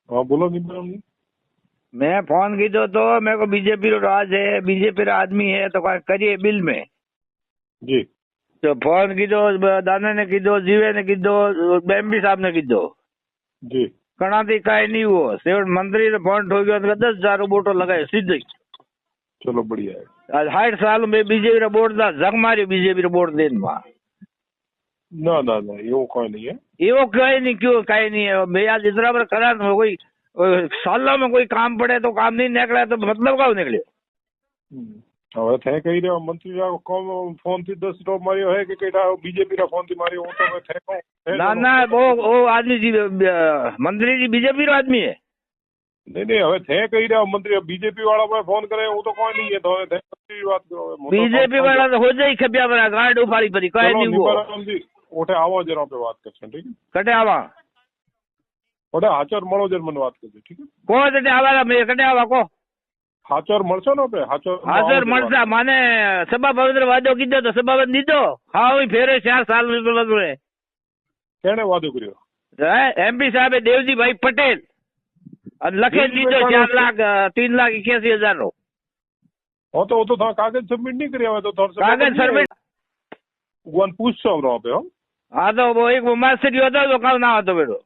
हाँ बोलो निबरम जी। मैं फोन कीधो तो मेरे को बीजेपी रो राज है, बीजेपी रा आदमी है तो काय करिए बिल में। जी तो फोन कीधो, दाना ने कीधो, जीवे ने कीधो, एमपी साहब ने कीधो, जी कणा थी काई नहीं हुओ। सेवट मंत्री ने फोन ठोक्यो तो 10,000 बोटो लगाए सीधे। चलो बढ़िया है। 60 साल में बीजेपी रा बोर्ड था जग मारी बीजेपी रा बोर्ड देन में। ना ना ना ये वो कोई नहीं है। एवो कहीं नहीं, क्यों कहीं नहीं है। मैं आज इतना बार करा कोई सालों में कोई काम पड़े तो काम नहीं निकला तो मतलब क्या निकले। હવે થે કહી રહ્યો મંત્રી રા કોમ ફોન થી 10 ટોપ માર્યો હે કે કેટા બીજેપી રા ફોન થી માર્યો હું તો થે કહું ना ना वो आदमी जी मंत्री जी बीजेपी रो आदमी है। नहीं नहीं હવે થે કહી રહ્યો મંત્રી बीजेपी वाला पे फोन करे હું તો કોઈ नहीं है तो હવે થે મંત્રી વાત करो। बीजेपी वाला तो हो जाए खबिया बना गांड उफाड़ी पड़ी कहीं चलो नहीं हुआ। निबरम जी ओठे आવો जरा पे बात करछे ठीक है। कटे आवा ओठे हाचर મળો जर मन बात करजे ठीक है। को कटे आवा मैं कटे आवा को हाचर મળશો ને पे हाचर हाजर मरसा माने सभा पवित्र वादो कीधो तो सभा बंद दीधो। हाँ वही फेरे 4 साल में तो है केने वादो કર્યો एमपी साहब देवजी भाई पटेल और लखे दीधो 4 लाख 3,81,000 रो। हो तो था कागज सबमिट नहीं કર્યા હોય તો कागज सबमिट वन पूछो रो पे हो। हाँ तो वो एक मास्टर होता तो काम ना होता बेटो।